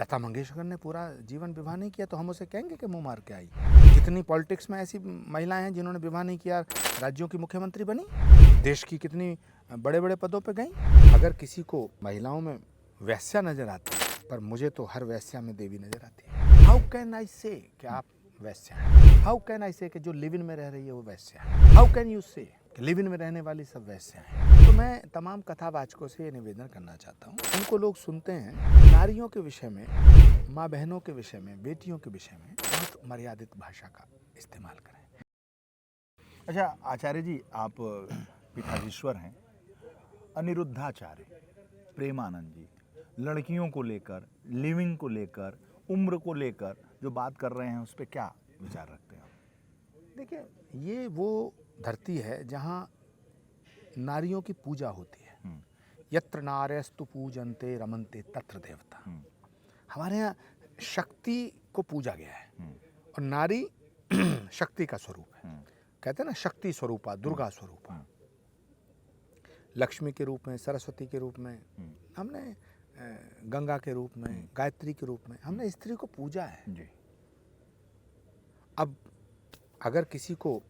लता मंगेशकर ने पूरा जीवन विवाह नहीं किया तो हम उसे कहेंगे कि मुंह मार के आई। कितनी पॉलिटिक्स में ऐसी महिलाएं हैं जिन्होंने विवाह नहीं किया, राज्यों की मुख्यमंत्री बनी, देश की कितनी बड़े बड़े पदों पे गई। अगर किसी को महिलाओं में वैश्या नजर आती है, पर मुझे तो हर वैश्या में देवी नजर आती है। हाउ कैन आई से कि आप वैश्या हैं? हाउ कैन आई से कि जो लिव इन में रह रही है वो वैश्या है? हाउ कैन यू से लिव इन में रहने वाली सब वैश्या हैं? तो मैं तमाम कथावाचकों से ये निवेदन करना चाहता हूँ, उनको लोग सुनते हैं नारियों के विषय में, माँ बहनों के विषय में, बेटियों के विषय में बहुत मर्यादित भाषा का इस्तेमाल करें। अच्छा आचार्य जी, आप पीठाधीश्वर हैं। अनिरुद्धाचार्य, प्रेमानंद जी लड़कियों को लेकर, लिविंग को लेकर, उम्र को लेकर जो बात कर रहे हैं उस पर क्या विचार रखते हैं आप? देखिए, ये वो धरती है जहाँ नारियों की पूजा होती है। यत्र नार्यस्तु पूजन्ते रमन्ते तत्र देवता। हमारे यहाँ शक्ति को पूजा गया है और नारी शक्ति का स्वरूप है। कहते हैं ना, शक्ति स्वरूपा, दुर्गा स्वरूपा, लक्ष्मी के रूप में, सरस्वती के रूप में, हमने गंगा के रूप में, गायत्री के रूप में हमने स्त्री को पूजा है जी। अब अगर किसी को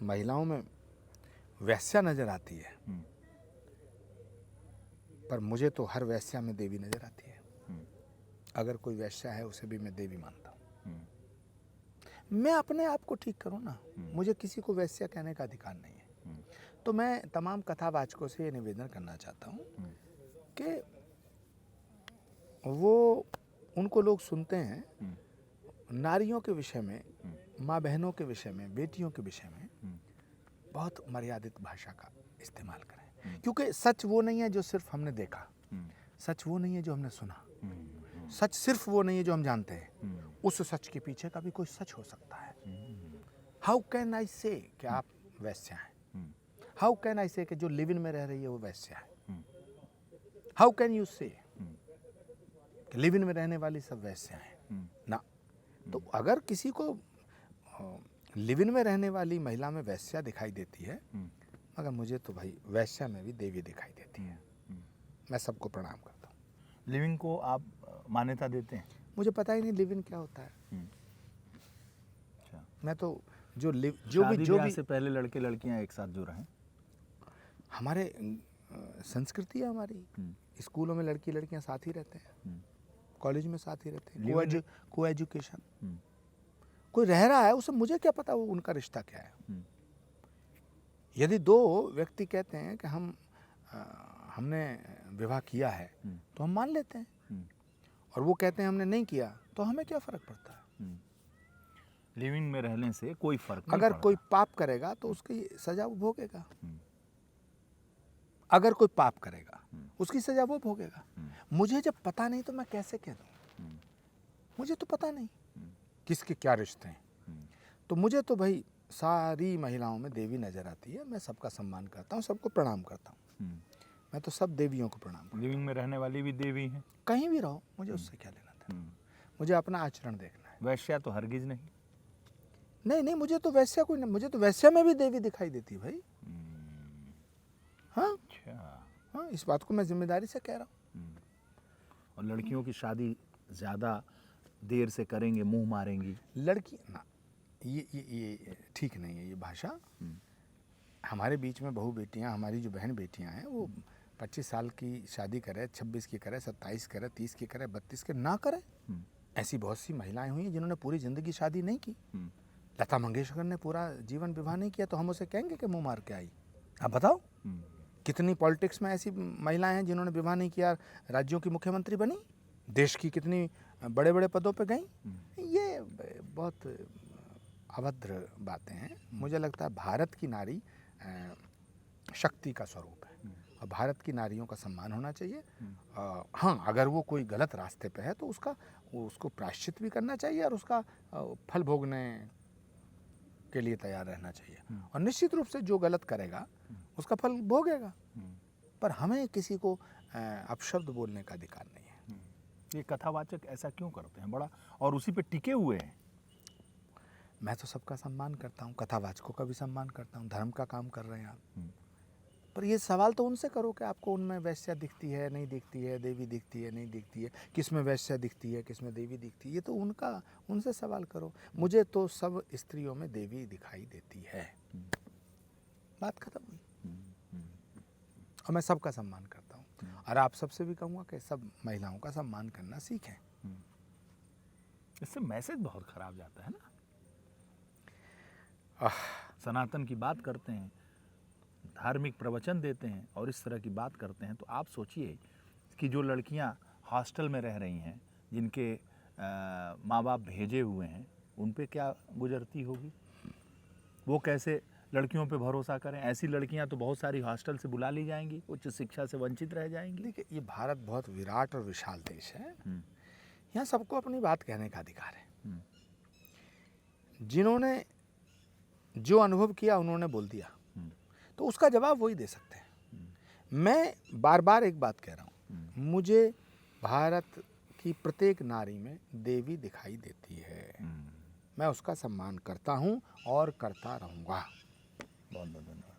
महिलाओं में वैश्या नजर आती है, पर मुझे तो हर वैश्या में देवी नजर आती है। अगर कोई वैश्या है उसे भी मैं देवी मानता हूँ। मैं अपने आप को ठीक करूँ ना, मुझे किसी को वैश्या कहने का अधिकार नहीं है। तो मैं तमाम कथावाचकों से ये निवेदन करना चाहता हूँ कि वो उनको लोग सुनते हैं नारियों के विषय में, माँ बहनों के विषय में, बेटियों के विषय में बहुत मर्यादित भाषा का इस्तेमाल करें। क्योंकि सच वो नहीं है जो सिर्फ हमने देखा, सच वो नहीं है जो हमने सुना, सच सिर्फ वो नहीं है जो हम जानते हैं, उस सच के पीछे का भी कोई सच हो सकता है। हाउ कैन आई से कि आप वैश्या हैं? हाउ कैन आई से कि जो लिव इन में रह रही है वो वैश्या है? हाउ कैन यू से कि लिव इन में रहने वाली सब वैश्या हैं? ना। तो अगर किसी को लिव इन में रहने वाली महिला में वैश्या दिखाई देती है, मगर मुझे तो भाई वैश्या में भी देवी दिखाई देती है। मैं सबको प्रणाम करता हूँ। लिविंग को आप मान्यता देते हैं? मुझे पता ही नहीं लिव इन क्या होता है। अच्छा। मैं तो जो भी से पहले लड़के लड़कियां एक साथ जो रहें, हमारे संस्कृति है हमारी। स्कूलों में लड़की लड़कियां साथ ही रहते हैं, कॉलेज में साथ ही रहते हैं, को एजुकेशन। कोई रह रहा है उसे मुझे क्या पता वो उनका रिश्ता क्या है। यदि दो व्यक्ति कहते हैं कि हमने विवाह किया है तो हम मान लेते हैं, और वो कहते हैं हमने नहीं किया तो हमें क्या फर्क पड़ता है। लिविंग में रहने से कोई फर्क नहीं अगर पड़ता। कोई पाप करेगा तो उसकी सजा वो भोगेगा। अगर कोई पाप करेगा उसकी सजा वो भोगेगा। मुझे जब पता नहीं तो मैं कैसे कह दूं? मुझे तो पता नहीं किसके क्या रिश्ते हैं। तो मुझे तो भाई सारी महिलाओं में देवी नजर आती है। मैं सबका सम्मान करता हूँ, सबको प्रणाम करता हूँ। मैं तो सब देवियों को प्रणाम करता हूँ। लिविंग में रहने वाली भी देवी हैं, कहीं भी रहो, मुझे उससे क्या लेना था। मुझे अपना आचरण देखना है। वैश्या तो हरगिज नहीं। नहीं, मुझे तो वैश्या कोई नहीं, मुझे तो वैश्या में भी देवी दिखाई देती है भाई। हाँ अच्छा। हाँ, इस बात को मैं जिम्मेदारी से कह रहा हूँ। और लड़कियों की शादी ज़्यादा देर से करेंगे, मुंह मारेंगी। लड़की ना, ये ठीक नहीं है ये भाषा। हमारे बीच में बहू बेटियां, हमारी जो बहन बेटियां हैं वो 25 साल की शादी करे, 26 की करे, 27 करे, 30 की करे, 32 के ना करे। ऐसी बहुत सी महिलाएं हुई हैं जिन्होंने पूरी जिंदगी शादी नहीं की। लता मंगेशकर ने पूरा जीवन विवाह नहीं किया तो हम उसे कहेंगे कि मुंह मार के आई? आप बताओ, कितनी पॉलिटिक्स में ऐसी महिलाएं हैं जिन्होंने विवाह नहीं किया, राज्यों की मुख्यमंत्री बनी, देश की कितनी बड़े बड़े पदों पे गई। ये बहुत अभद्र बातें हैं। मुझे लगता है भारत की नारी शक्ति का स्वरूप है और भारत की नारियों का सम्मान होना चाहिए। हाँ, अगर वो कोई गलत रास्ते पे है तो उसको प्रायश्चित भी करना चाहिए और उसका फल भोगने के लिए तैयार रहना चाहिए। और निश्चित रूप से जो गलत करेगा उसका फल भोगेगा। पर हमें किसी को अपशब्द बोलने का अधिकार नहीं है। ये कथावाचक ऐसा क्यों करते हैं बड़ा, और उसी पे टिके हुए हैं? मैं तो सबका सम्मान करता हूँ, कथावाचकों का भी सम्मान करता हूँ। धर्म का काम कर रहे हैं आप, पर ये सवाल तो उनसे करो कि आपको उनमें वैश्या दिखती है नहीं दिखती है, देवी दिखती है नहीं दिखती है, किस में वैश्या दिखती है किस में देवी दिखती है, ये तो उनसे सवाल करो। मुझे तो सब स्त्रियों में देवी दिखाई देती है, बात खत्म हुई। और मैं सबका सम्मान करता हूँ और आप सबसे भी कहूँगा कि सब महिलाओं का सम्मान करना सीखें। इससे मैसेज बहुत खराब जाता है ना। सनातन की बात करते हैं, धार्मिक प्रवचन देते हैं और इस तरह की बात करते हैं, तो आप सोचिए कि जो लड़कियां हॉस्टल में रह रही हैं, जिनके माँ बाप भेजे हुए हैं, उन पे क्या गुजरती होगी, वो कैसे लड़कियों पे भरोसा करें। ऐसी लड़कियां तो बहुत सारी हॉस्टल से बुला ली जाएंगी, उच्च शिक्षा से वंचित रह जाएंगी। देखिए, ये भारत बहुत विराट और विशाल देश है, यहाँ सबको अपनी बात कहने का अधिकार है। जिन्होंने जो अनुभव किया उन्होंने बोल दिया, तो उसका जवाब वही दे सकते हैं। मैं बार बार एक बात कह रहा हूँ, मुझे भारत की प्रत्येक नारी में देवी दिखाई देती है, मैं उसका सम्मान करता हूँ और करता रहूँगा। बहुत बहुत धन्यवाद।